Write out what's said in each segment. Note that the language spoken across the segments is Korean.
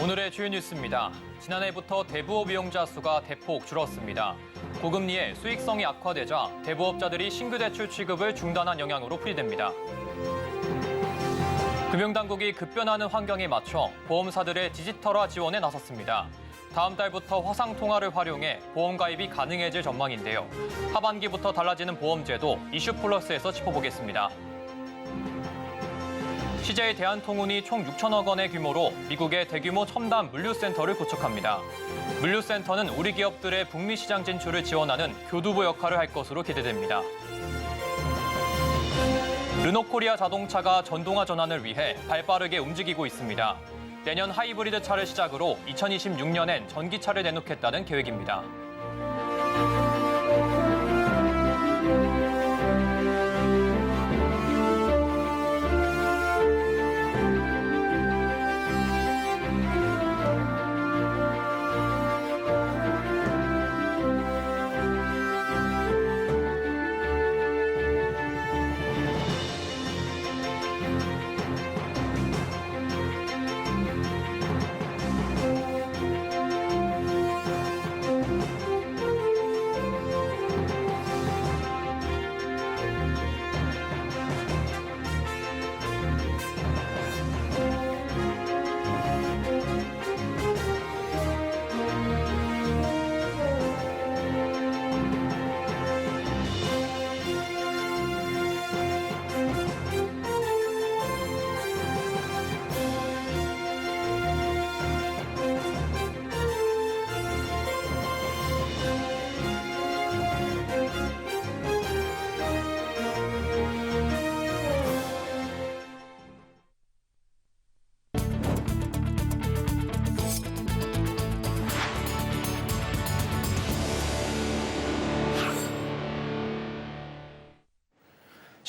오늘의 주요 뉴스입니다. 지난해부터 대부업 이용자 수가 대폭 줄었습니다. 고금리에 수익성이 악화되자 대부업자들이 신규 대출 취급을 중단한 영향으로 풀이됩니다. 금융당국이 급변하는 환경에 맞춰 보험사들의 디지털화 지원에 나섰습니다. 다음 달부터 화상통화를 활용해 보험 가입이 가능해질 전망인데요. 하반기부터 달라지는 보험제도 이슈 플러스에서 짚어보겠습니다. CJ 대한통운이 총 6천억 원의 규모로 미국의 대규모 첨단 물류센터를 구축합니다. 물류센터는 우리 기업들의 북미 시장 진출을 지원하는 교두보 역할을 할 것으로 기대됩니다. 르노코리아 자동차가 전동화 전환을 위해 발빠르게 움직이고 있습니다. 내년 하이브리드 차를 시작으로 2026년엔 전기차를 내놓겠다는 계획입니다.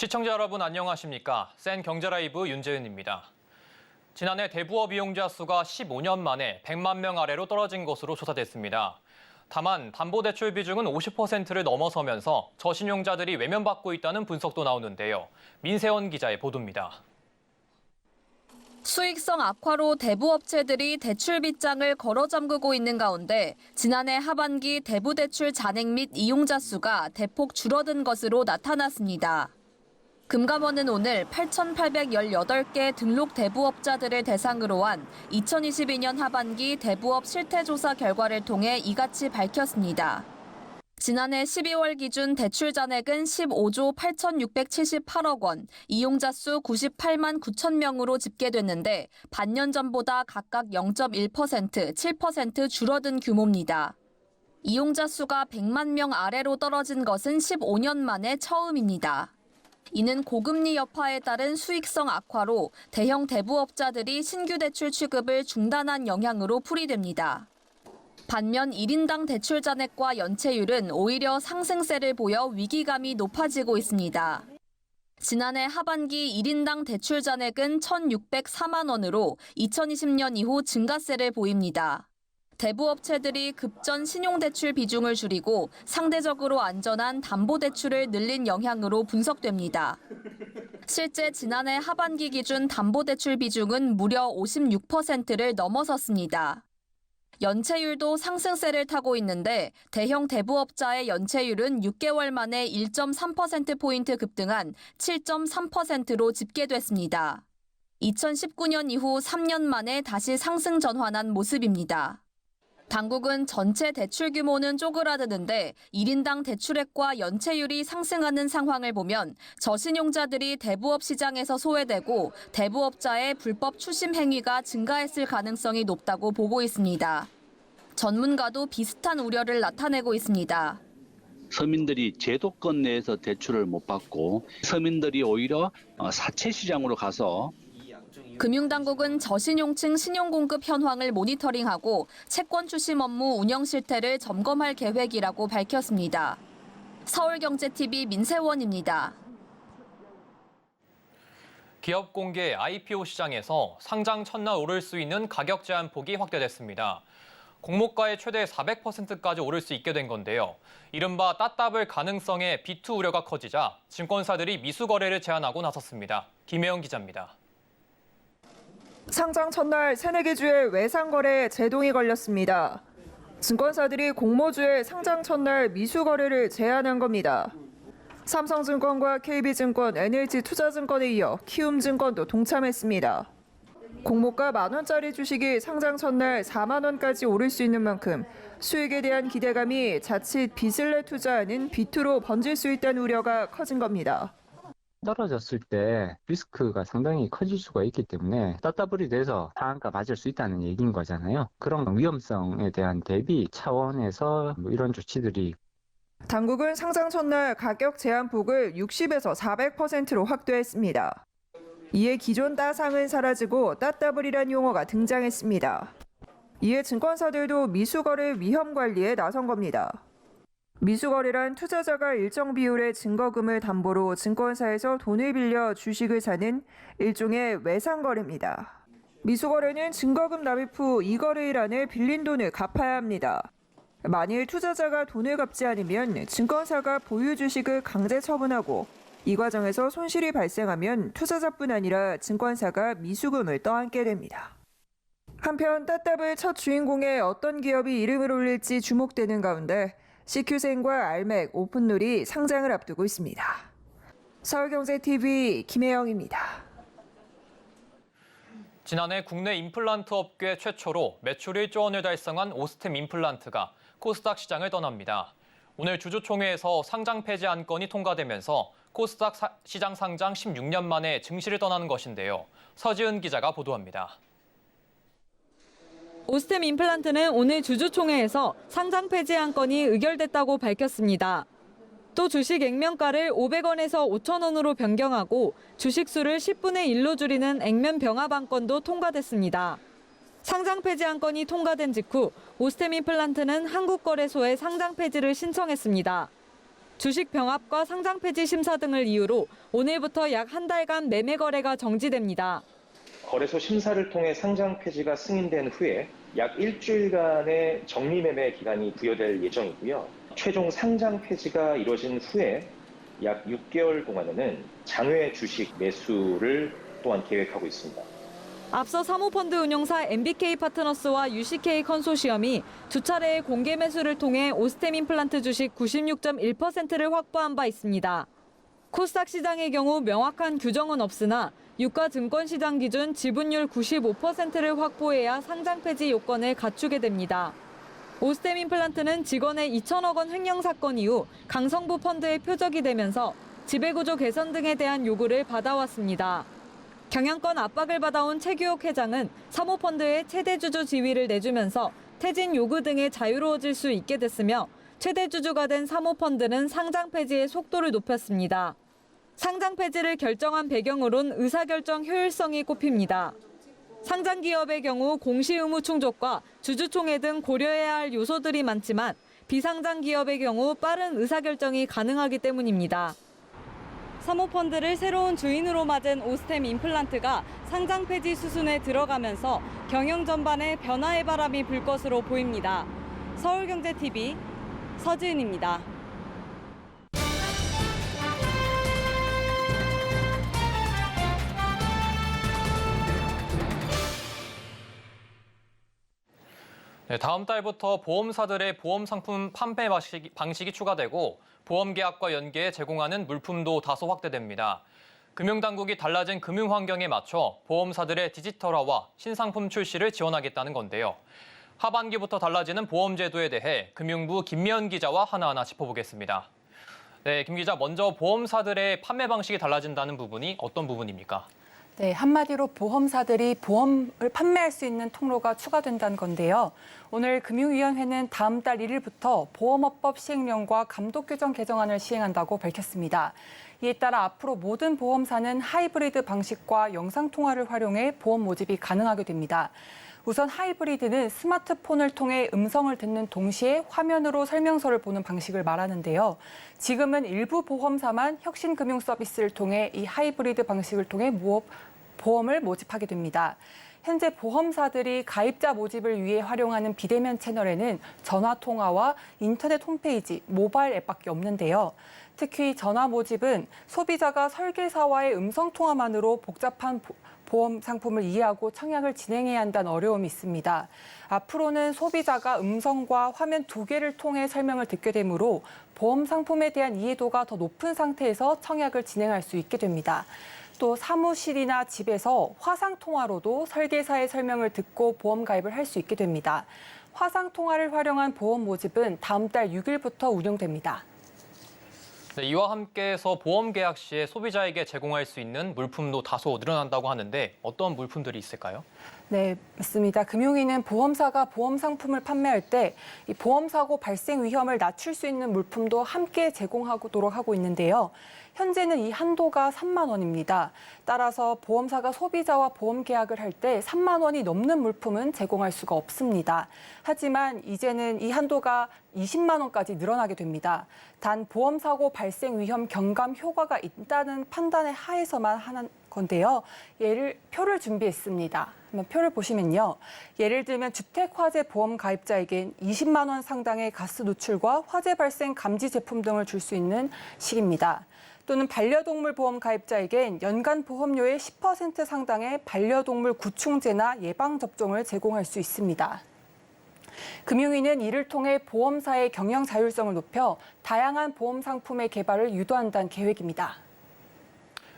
시청자 여러분 안녕하십니까? 센 경제라이브 윤재은입니다. 지난해 대부업 이용자 수가 15년 만에 100만 명 아래로 떨어진 것으로 조사됐습니다. 다만 담보대출 비중은 50%를 넘어서면서 저신용자들이 외면받고 있다는 분석도 나오는데요. 민세원 기자의 보도입니다. 수익성 악화로 대부업체들이 대출 빗장을 걸어 잠그고 있는 가운데 지난해 하반기 대부대출 잔액 및 이용자 수가 대폭 줄어든 것으로 나타났습니다. 금감원은 오늘 8,818개 등록 대부업자들을 대상으로 한 2022년 하반기 대부업 실태조사 결과를 통해 이같이 밝혔습니다. 지난해 12월 기준 대출 잔액은 15조 8,678억 원, 이용자 수 98만 9천 명으로 집계됐는데 반년 전보다 각각 0.1%, 7% 줄어든 규모입니다. 이용자 수가 100만 명 아래로 떨어진 것은 15년 만에 처음입니다. 이는 고금리 여파에 따른 수익성 악화로 대형 대부업자들이 신규 대출 취급을 중단한 영향으로 풀이됩니다. 반면 1인당 대출 잔액과 연체율은 오히려 상승세를 보여 위기감이 높아지고 있습니다. 지난해 하반기 1인당 대출 잔액은 1,604만 원으로 2020년 이후 증가세를 보입니다. 대부업체들이 급전 신용대출 비중을 줄이고 상대적으로 안전한 담보대출을 늘린 영향으로 분석됩니다. 실제 지난해 하반기 기준 담보대출 비중은 무려 56%를 넘어섰습니다. 연체율도 상승세를 타고 있는데 대형 대부업자의 연체율은 6개월 만에 1.3%포인트 급등한 7.3%로 집계됐습니다. 2019년 이후 3년 만에 다시 상승 전환한 모습입니다. 당국은 전체 대출 규모는 쪼그라드는데 1인당 대출액과 연체율이 상승하는 상황을 보면 저신용자들이 대부업 시장에서 소외되고 대부업자의 불법 추심 행위가 증가했을 가능성이 높다고 보고 있습니다. 전문가도 비슷한 우려를 나타내고 있습니다. 서민들이 제도권 내에서 대출을 못 받고 서민들이 오히려 사채 시장으로 가서 금융당국은 저신용층 신용공급 현황을 모니터링하고 채권 추심 업무 운영 실태를 점검할 계획이라고 밝혔습니다. 서울경제TV 민세원입니다. 기업 공개 IPO 시장에서 상장 첫날 오를 수 있는 가격 제한 폭이 확대됐습니다. 공모가의 최대 400%까지 오를 수 있게 된 건데요. 이른바 따따블 가능성의 비투 우려가 커지자 증권사들이 미수 거래를 제한하고 나섰습니다. 김혜영 기자입니다. 상장 첫날 3-4개 주의 외상거래에 제동이 걸렸습니다. 증권사들이 공모주의 상장 첫날 미수 거래를 제한한 겁니다. 삼성증권과 KB증권, NH투자증권에 이어 키움증권도 동참했습니다. 공모가 10,000원짜리 주식이 상장 첫날 4만 원까지 오를 수 있는 만큼 수익에 대한 기대감이 자칫 빚을 내 투자하는 비투로 번질 수 있다는 우려가 커진 겁니다. 떨어졌을 때 리스크가 상당히 커질 수가 있기 때문에 따따블이 돼서 상한가 맞을 수 있다는 얘기인 거잖아요. 그런 위험성에 대한 대비 차원에서 이런 조치들이 당국은 상장 첫날 가격 제한폭을 60에서 400%로 확대했습니다. 이에 기존 따상은 사라지고 따따블이란 용어가 등장했습니다. 이에 증권사들도 미수거래 위험 관리에 나선 겁니다. 미수거래란 투자자가 일정 비율의 증거금을 담보로 증권사에서 돈을 빌려 주식을 사는 일종의 외상거래입니다. 미수거래는 증거금 납입 후 이 거래일 빌린 돈을 갚아야 합니다. 만일 투자자가 돈을 갚지 않으면 증권사가 보유 주식을 강제 처분하고 이 과정에서 손실이 발생하면 투자자뿐 아니라 증권사가 미수금을 떠안게 됩니다. 한편 따따블 첫 주인공에 어떤 기업이 이름을 올릴지 주목되는 가운데 CQ생과 알맥, 오픈룰이 상장을 앞두고 있습니다. 서울경제TV 김혜영입니다. 지난해 국내 임플란트 업계 최초로 매출 1조 원을 달성한 오스템 임플란트가 코스닥 시장을 떠납니다. 오늘 주주총회에서 상장 폐지 안건이 통과되면서 코스닥 시장 상장 16년 만에 증시를 떠나는 것인데요. 서지은 기자가 보도합니다. 오스템 임플란트는 오늘 주주총회에서 상장 폐지 안건이 의결됐다고 밝혔습니다. 또 주식 액면가를 500원에서 5,000원으로 변경하고 주식 수를 10분의 1로 줄이는 액면 병합 안건도 통과됐습니다. 상장 폐지 안건이 통과된 직후 오스템 임플란트는 한국거래소에 상장 폐지를 신청했습니다. 주식 병합과 상장 폐지 심사 등을 이유로 오늘부터 약 한 달간 매매 거래가 정지됩니다. 거래소 심사를 통해 상장 폐지가 승인된 후에 약 일주일간의 정리매매 기간이 부여될 예정이고요. 최종 상장 폐지가 이루어진 후에 약 6개월 동안에는 장외 주식 매수를 또한 계획하고 있습니다. 앞서 사모펀드 운용사 MBK 파트너스와 UCK 컨소시엄이 두 차례의 공개 매수를 통해 오스템 임플란트 주식 96.1%를 확보한 바 있습니다. 코스닥 시장의 경우 명확한 규정은 없으나 유가증권시장 기준 지분율 95%를 확보해야 상장 폐지 요건을 갖추게 됩니다. 오스템 임플란트는 직원의 2천억 원 횡령 사건 이후 강성부 펀드의 표적이 되면서 지배구조 개선 등에 대한 요구를 받아왔습니다. 경영권 압박을 받아온 최규옥 회장은 사모펀드의 최대 주주 지위를 내주면서 퇴진 요구 등에 자유로워질 수 있게 됐으며 최대 주주가 된 사모펀드는 상장 폐지의 속도를 높였습니다. 상장 폐지를 결정한 배경으론 의사결정 효율성이 꼽힙니다. 상장 기업의 경우 공시 의무 충족과 주주총회 등 고려해야 할 요소들이 많지만 비상장 기업의 경우 빠른 의사결정이 가능하기 때문입니다. 사모펀드를 새로운 주인으로 맞은 오스템 임플란트가 상장 폐지 수순에 들어가면서 경영 전반에 변화의 바람이 불 것으로 보입니다. 서울경제TV 서지은입니다. 네, 다음 달부터 보험사들의 보험 상품 판매 방식이 추가되고 보험 계약과 연계해 제공하는 물품도 다소 확대됩니다. 금융당국이 달라진 금융 환경에 맞춰 보험사들의 디지털화와 신상품 출시를 지원하겠다는 건데요. 하반기부터 달라지는 보험 제도에 대해 금융부 김미연 기자와 하나하나 짚어보겠습니다. 네, 김 기자, 먼저 보험사들의 판매 방식이 달라진다는 부분이 어떤 부분입니까? 네, 한마디로 보험사들이 보험을 판매할 수 있는 통로가 추가된다는 건데요. 오늘 금융위원회는 다음 달 1일부터 보험업법 시행령과 감독규정 개정안을 시행한다고 밝혔습니다. 이에 따라 앞으로 모든 보험사는 하이브리드 방식과 영상통화를 활용해 보험 모집이 가능하게 됩니다. 우선 하이브리드는 스마트폰을 통해 음성을 듣는 동시에 화면으로 설명서를 보는 방식을 말하는데요. 지금은 일부 보험사만 혁신금융 서비스를 통해 이 하이브리드 방식을 통해 보험을 모집하게 됩니다. 현재 보험사들이 가입자 모집을 위해 활용하는 비대면 채널에는 전화 통화와 인터넷 홈페이지, 모바일 앱밖에 없는데요. 특히 전화 모집은 소비자가 설계사와의 음성 통화만으로 복잡한 보험 상품을 이해하고 청약을 진행해야 한다는 어려움이 있습니다. 앞으로는 소비자가 음성과 화면 두 개를 통해 설명을 듣게 되므로 보험 상품에 대한 이해도가 더 높은 상태에서 청약을 진행할 수 있게 됩니다. 또 사무실이나 집에서 화상 통화로도 설계사의 설명을 듣고 보험 가입을 할 수 있게 됩니다. 화상 통화를 활용한 보험 모집은 다음 달 6일부터 운영됩니다. 네, 이와 함께해서 보험 계약 시에 소비자에게 제공할 수 있는 물품도 다소 늘어난다고 하는데 어떤 물품들이 있을까요? 네, 맞습니다. 금융위는 보험사가 보험 상품을 판매할 때 이 보험 사고 발생 위험을 낮출 수 있는 물품도 함께 제공하도록 하고 있는데요. 현재는 이 한도가 3만 원입니다. 따라서 보험사가 소비자와 보험 계약을 할 때 3만 원이 넘는 물품은 제공할 수가 없습니다. 하지만 이제는 이 한도가 20만 원까지 늘어나게 됩니다. 단 보험 사고 발생 위험 경감 효과가 있다는 판단의 하에서만 하는 건데요. 표를 준비했습니다. 한번 표를 보시면요. 예를 들면 주택화재 보험 가입자에겐 20만 원 상당의 가스 누출과 화재 발생 감지 제품 등을 줄 수 있는 식입니다. 또는 반려동물 보험 가입자에겐 연간 보험료의 10% 상당의 반려동물 구충제나 예방접종을 제공할 수 있습니다. 금융위는 이를 통해 보험사의 경영 자율성을 높여 다양한 보험 상품의 개발을 유도한다는 계획입니다.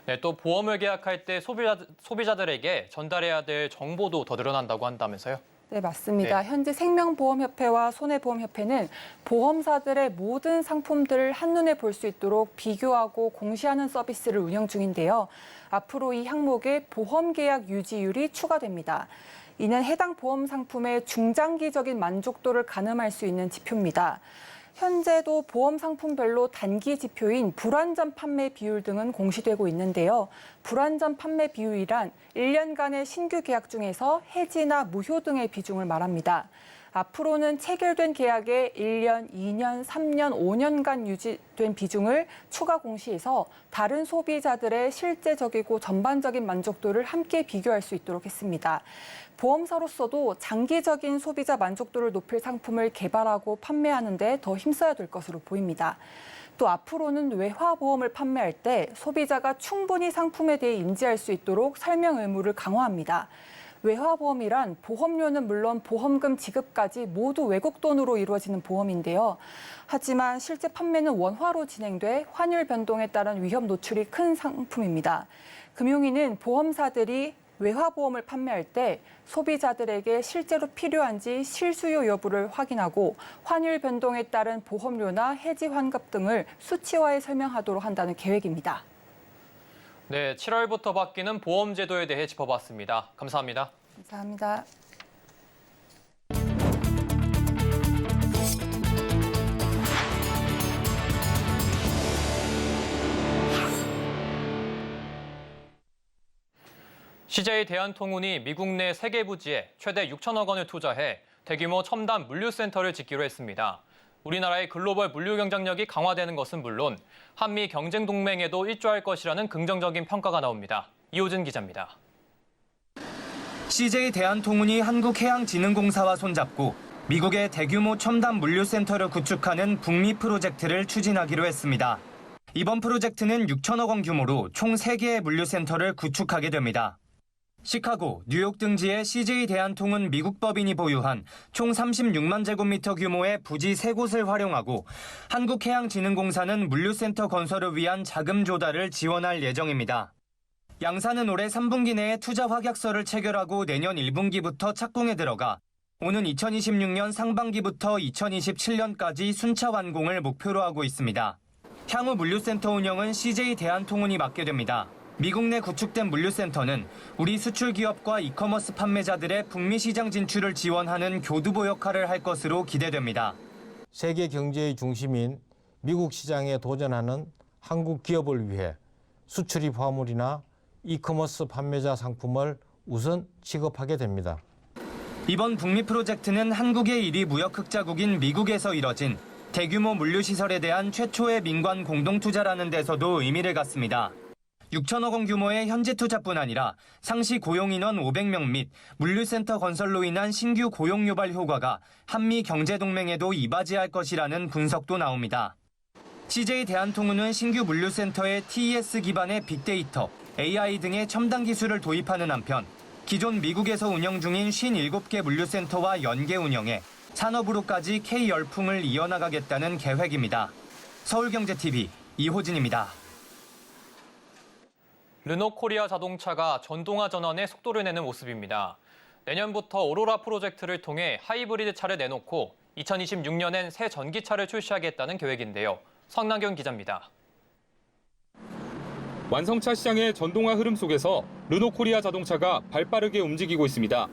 네, 또 보험을 계약할 때 소비자들에게 전달해야 될 정보도 더 늘어난다고 한다면서요? 네, 맞습니다. 네. 현재 생명보험협회와 손해보험협회는 보험사들의 모든 상품들을 한눈에 볼 수 있도록 비교하고 공시하는 서비스를 운영 중인데요. 앞으로 이 항목에 보험계약 유지율이 추가됩니다. 이는 해당 보험 상품의 중장기적인 만족도를 가늠할 수 있는 지표입니다. 현재도 보험 상품별로 단기 지표인 불완전 판매 비율 등은 공시되고 있는데요. 불완전 판매 비율이란 1년간의 신규 계약 중에서 해지나 무효 등의 비중을 말합니다. 앞으로는 체결된 계약의 1년, 2년, 3년, 5년간 유지된 비중을 추가 공시해서 다른 소비자들의 실제적이고 전반적인 만족도를 함께 비교할 수 있도록 했습니다. 보험사로서도 장기적인 소비자 만족도를 높일 상품을 개발하고 판매하는 데 더 힘써야 될 것으로 보입니다. 또 앞으로는 외화보험을 판매할 때 소비자가 충분히 상품에 대해 인지할 수 있도록 설명 의무를 강화합니다. 외화보험이란 보험료는 물론 보험금 지급까지 모두 외국 돈으로 이루어지는 보험인데요. 하지만 실제 판매는 원화로 진행돼 환율 변동에 따른 위험 노출이 큰 상품입니다. 금융위는 보험사들이 외화보험을 판매할 때 소비자들에게 실제로 필요한지 실수요 여부를 확인하고 환율 변동에 따른 보험료나 해지 환급 등을 수치화해 설명하도록 한다는 계획입니다. 네, 7월부터 바뀌는 보험 제도에 대해 짚어봤습니다. 감사합니다. 감사합니다. CJ 대한통운이 미국 내 3개 부지에 최대 6천억 원을 투자해 대규모 첨단 물류센터를 짓기로 했습니다. 우리나라의 글로벌 물류 경쟁력이 강화되는 것은 물론 한미 경쟁 동맹에도 일조할 것이라는 긍정적인 평가가 나옵니다. 이호진 기자입니다. CJ 대한통운이 한국해양진흥공사와 손잡고 미국의 대규모 첨단 물류센터를 구축하는 북미 프로젝트를 추진하기로 했습니다. 이번 프로젝트는 6천억 원 규모로 총 3개의 물류센터를 구축하게 됩니다. 시카고, 뉴욕 등지의 CJ 대한통운 미국 법인이 보유한 총 36만 제곱미터 규모의 부지 3곳을 활용하고 한국해양진흥공사는 물류센터 건설을 위한 자금 조달을 지원할 예정입니다. 양사는 올해 3분기 내에 투자 확약서를 체결하고 내년 1분기부터 착공에 들어가 오는 2026년 상반기부터 2027년까지 순차 완공을 목표로 하고 있습니다. 향후 물류센터 운영은 CJ 대한통운이 맡게 됩니다. 미국 내 구축된 물류센터는 우리 수출 기업과 이커머스 판매자들의 북미 시장 진출을 지원하는 교두보 역할을 할 것으로 기대됩니다. 세계 경제의 중심인 미국 시장에 도전하는 한국 기업을 위해 수출입 화물이나 이커머스 판매자 상품을 우선 취급하게 됩니다. 이번 북미 프로젝트는 한국의 1위 무역 흑자국인 미국에서 이뤄진 대규모 물류시설에 대한 최초의 민관 공동투자라는 데서도 의미를 갖습니다. 6천억 원 규모의 현지 투자뿐 아니라 상시 고용 인원 500명 및 물류센터 건설로 인한 신규 고용 유발 효과가 한미 경제동맹에도 이바지할 것이라는 분석도 나옵니다. CJ 대한통운은 신규 물류센터에 TES 기반의 빅데이터, AI 등의 첨단 기술을 도입하는 한편 기존 미국에서 운영 중인 57개 물류센터와 연계 운영해 산업으로까지 K 열풍을 이어나가겠다는 계획입니다. 서울경제TV 이호진입니다. 르노코리아 자동차가 전동화 전환에 속도를 내는 모습입니다. 내년부터 오로라 프로젝트를 통해 하이브리드 차를 내놓고 2026년엔 새 전기차를 출시하겠다는 계획인데요. 성남균 기자입니다. 완성차 시장의 전동화 흐름 속에서 르노코리아 자동차가 발빠르게 움직이고 있습니다.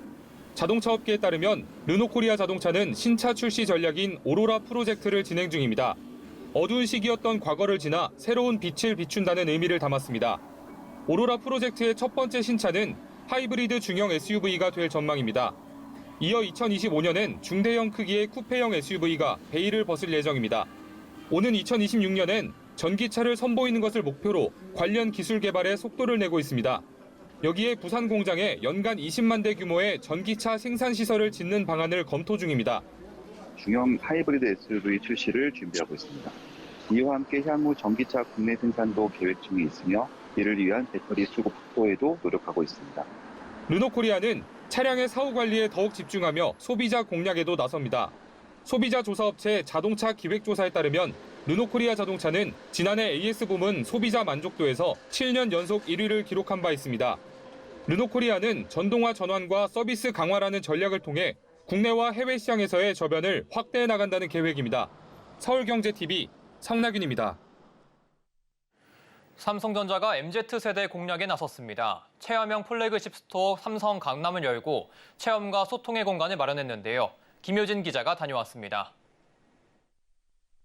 자동차 업계에 따르면 르노코리아 자동차는 신차 출시 전략인 오로라 프로젝트를 진행 중입니다. 어두운 시기였던 과거를 지나 새로운 빛을 비춘다는 의미를 담았습니다. 오로라 프로젝트의 첫 번째 신차는 하이브리드 중형 SUV가 될 전망입니다. 이어 2025년엔 중대형 크기의 쿠페형 SUV가 베일을 벗을 예정입니다. 오는 2026년엔 전기차를 선보이는 것을 목표로 관련 기술 개발에 속도를 내고 있습니다. 여기에 부산 공장에 연간 20만 대 규모의 전기차 생산 시설을 짓는 방안을 검토 중입니다. 중형 하이브리드 SUV 출시를 준비하고 있습니다. 이와 함께 향후 전기차 국내 생산도 계획 중에 있으며 이를 위한 배터리 수급 확보에도 노력하고 있습니다. 르노코리아는 차량의 사후 관리에 더욱 집중하며 소비자 공략에도 나섭니다. 소비자 조사업체 자동차 기획조사에 따르면 르노코리아 자동차는 지난해 AS 부문 소비자 만족도에서 7년 연속 1위를 기록한 바 있습니다. 르노코리아는 전동화 전환과 서비스 강화라는 전략을 통해 국내와 해외 시장에서의 저변을 확대해 나간다는 계획입니다. 서울경제TV 성나균입니다. 삼성전자가 MZ세대 공략에 나섰습니다. 체험형 플래그십 스토어 삼성 강남을 열고 체험과 소통의 공간을 마련했는데요. 김효진 기자가 다녀왔습니다.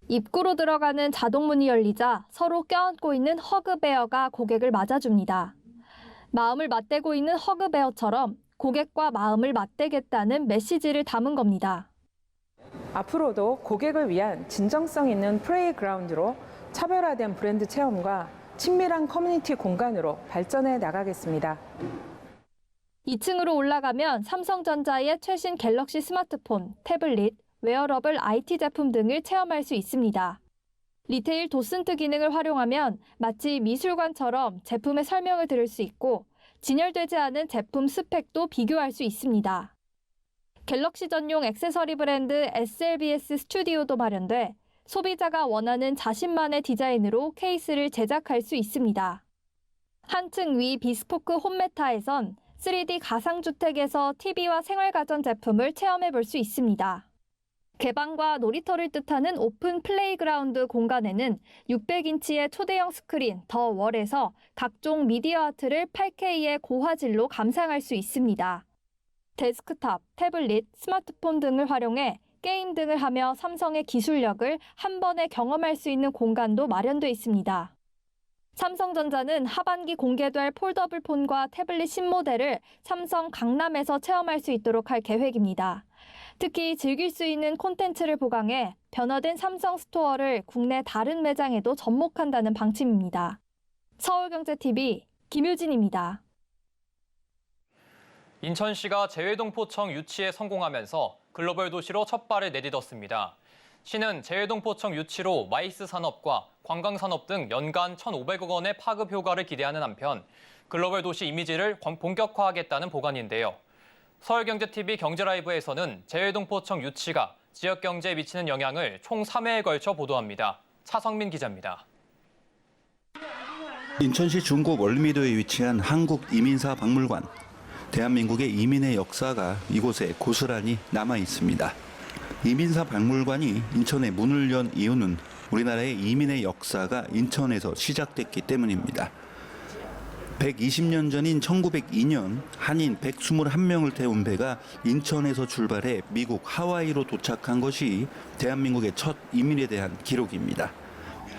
입구로 들어가는 자동문이 열리자 서로 껴안고 있는 허그베어가 고객을 맞아줍니다. 마음을 맞대고 있는 허그베어처럼 고객과 마음을 맞대겠다는 메시지를 담은 겁니다. 앞으로도 고객을 위한 진정성 있는 플레이그라운드로 차별화된 브랜드 체험과 친밀한 커뮤니티 공간으로 발전해 나가겠습니다. 2층으로 올라가면 삼성전자의 최신 갤럭시 스마트폰, 태블릿, 웨어러블 IT 제품 등을 체험할 수 있습니다. 리테일 도슨트 기능을 활용하면 마치 미술관처럼 제품의 설명을 들을 수 있고 진열되지 않은 제품 스펙도 비교할 수 있습니다. 갤럭시 전용 액세서리 브랜드 SLBS 스튜디오도 마련돼 소비자가 원하는 자신만의 디자인으로 케이스를 제작할 수 있습니다. 한층 위 비스포크 홈메타에선 3D 가상주택에서 TV와 생활가전 제품을 체험해 볼 수 있습니다. 개방과 놀이터를 뜻하는 오픈 플레이그라운드 공간에는 600인치의 초대형 스크린 더 월에서 각종 미디어 아트를 8K의 고화질로 감상할 수 있습니다. 데스크탑, 태블릿, 스마트폰 등을 활용해 게임 등을 하며 삼성의 기술력을 한 번에 경험할 수 있는 공간도 마련돼 있습니다. 삼성전자는 하반기 공개될 폴더블 폰과 태블릿 신모델을 삼성 강남에서 체험할 수 있도록 할 계획입니다. 특히 즐길 수 있는 콘텐츠를 보강해 변화된 삼성 스토어를 국내 다른 매장에도 접목한다는 방침입니다. 서울경제TV 김효진입니다. 인천시가 재외동포청 유치에 성공하면서 글로벌 도시로 첫 발을 내딛었습니다. 시는 재외동포청 유치로 마이스 산업과 관광산업 등 연간 1,500억 원의 파급 효과를 기대하는 한편 글로벌 도시 이미지를 본격화하겠다는 보관인데요. 서울경제TV 경제라이브에서는 재외동포청 유치가 지역 경제에 미치는 영향을 총 3회에 걸쳐 보도합니다. 차성민 기자입니다. 인천시 중곡 월미도에 위치한 한국이민사박물관. 대한민국의 이민의 역사가 이곳에 고스란히 남아 있습니다. 이민사박물관이 인천에 문을 연 이유는 우리나라의 이민의 역사가 인천에서 시작됐기 때문입니다. 120년 전인 1902년 한인 121명을 태운 배가 인천에서 출발해 미국 하와이로 도착한 것이 대한민국의 첫 이민에 대한 기록입니다.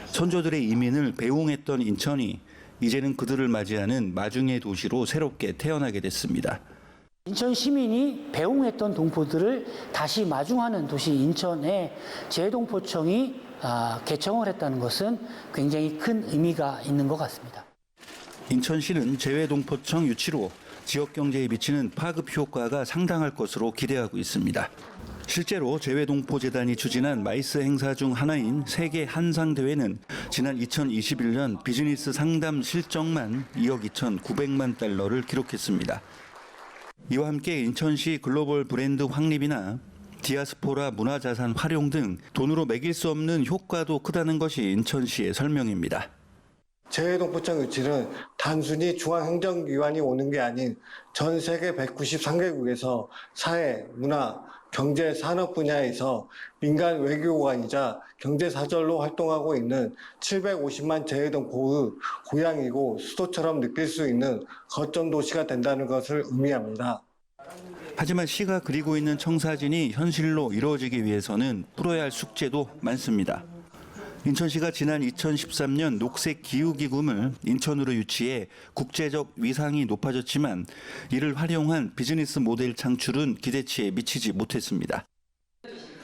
선조들의 이민을 배웅했던 인천이 이제는 그들을 맞이하는 마중의 도시로 새롭게 태어나게 됐습니다. 인천 시민이 배웅했던 동포들을 다시 마중하는 도시 인천에 재외동포청이 개청을 했다는 것은 굉장히 큰 의미가 있는 것 같습니다. 인천시는 재외동포청 유치로 지역 경제에 미치는 파급 효과가 상당할 것으로 기대하고 있습니다. 실제로 재외동포재단이 추진한 마이스 행사 중 하나인 세계 한상대회는 지난 2021년 비즈니스 상담 실적만 2억 2,900만 달러를 기록했습니다. 이와 함께 인천시 글로벌 브랜드 확립이나 디아스포라 문화자산 활용 등 돈으로 매길 수 없는 효과도 크다는 것이 인천시의 설명입니다. 재외동포청 유치는 단순히 중앙행정기관이 오는 게 아닌 전 세계 193개국에서 사회, 문화, 경제, 산업 분야에서 민간 외교관이자 경제사절로 활동하고 있는 750만 재외동포의 고향이고 수도처럼 느낄 수 있는 거점 도시가 된다는 것을 의미합니다. 하지만 시가 그리고 있는 청사진이 현실로 이루어지기 위해서는 풀어야 할 숙제도 많습니다. 인천시가 지난 2013년 녹색 기후기금을 인천으로 유치해 국제적 위상이 높아졌지만 이를 활용한 비즈니스 모델 창출은 기대치에 미치지 못했습니다.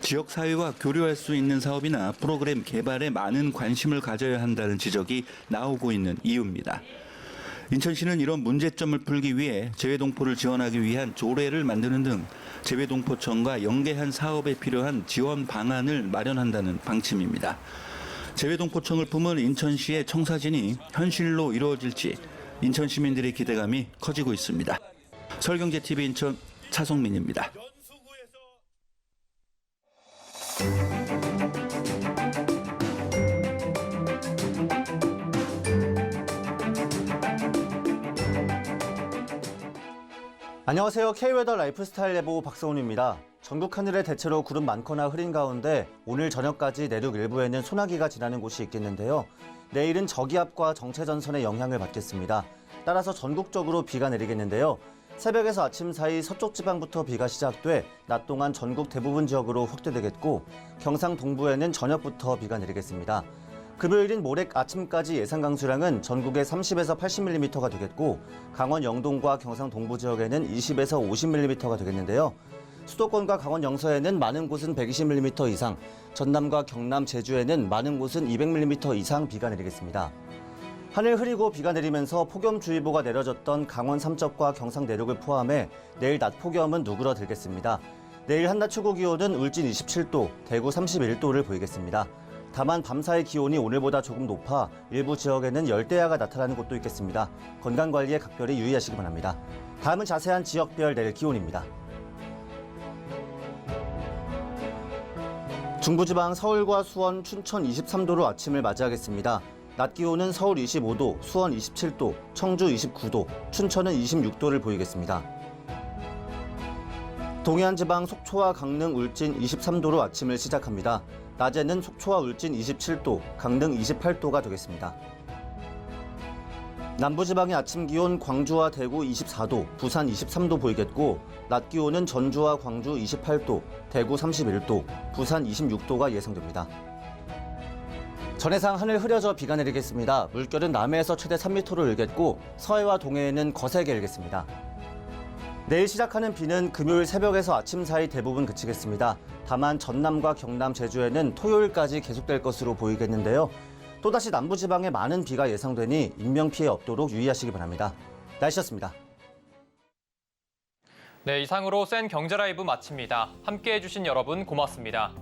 지역사회와 교류할 수 있는 사업이나 프로그램 개발에 많은 관심을 가져야 한다는 지적이 나오고 있는 이유입니다. 인천시는 이런 문제점을 풀기 위해 재외동포를 지원하기 위한 조례를 만드는 등 재외동포청과 연계한 사업에 필요한 지원 방안을 마련한다는 방침입니다. 재외동포청을 품은 인천시의 청사진이 현실로 이루어질지 인천 시민들의 기대감이 커지고 있습니다. 서울경제TV 인천 차성민입니다. 안녕하세요. K웨더 라이프스타일 예보 박성훈입니다. 전국 하늘에 대체로 구름 많거나 흐린 가운데 오늘 저녁까지 내륙 일부에는 소나기가 지나는 곳이 있겠는데요. 내일은 저기압과 정체전선의 영향을 받겠습니다. 따라서 전국적으로 비가 내리겠는데요. 새벽에서 아침 사이 서쪽 지방부터 비가 시작돼 낮 동안 전국 대부분 지역으로 확대되겠고 경상 동부에는 저녁부터 비가 내리겠습니다. 금요일인 모레 아침까지 예상 강수량은 전국에 30에서 80mm가 되겠고 강원 영동과 경상 동부 지역에는 20에서 50mm가 되겠는데요. 수도권과 강원 영서에는 많은 곳은 120mm 이상, 전남과 경남, 제주에는 많은 곳은 200mm 이상 비가 내리겠습니다. 하늘 흐리고 비가 내리면서 폭염주의보가 내려졌던 강원 삼척과 경상 내륙을 포함해 내일 낮 폭염은 누그러들겠습니다. 내일 한낮 최고 기온은 울진 27도, 대구 31도를 보이겠습니다. 다만 밤사이 기온이 오늘보다 조금 높아 일부 지역에는 열대야가 나타나는 곳도 있겠습니다. 건강관리에 각별히 유의하시기 바랍니다. 다음은 자세한 지역별 내일 기온입니다. 중부지방 서울과 수원, 춘천 23도로 아침을 맞이하겠습니다. 낮 기온은 서울 25도, 수원 27도, 청주 29도, 춘천은 26도를 보이겠습니다. 동해안 지방 속초와 강릉, 울진 23도로 아침을 시작합니다. 낮에는 속초와 울진 27도, 강릉 28도가 되겠습니다. 남부지방의 아침 기온 광주와 대구 24도, 부산 23도 보이겠고 낮 기온은 전주와 광주 28도, 대구 31도, 부산 26도가 예상됩니다. 전해상 하늘 흐려져 비가 내리겠습니다. 물결은 남해에서 최대 3m로 일겠고 서해와 동해에는 거세게 일겠습니다. 내일 시작하는 비는 금요일 새벽에서 아침 사이 대부분 그치겠습니다. 다만 전남과 경남, 제주에는 토요일까지 계속될 것으로 보이겠는데요. 또다시 남부지방에 많은 비가 예상되니 인명피해 없도록 유의하시기 바랍니다. 날씨였습니다. 네, 이상으로 센 경제 라이브 마칩니다. 함께해 주신 여러분 고맙습니다.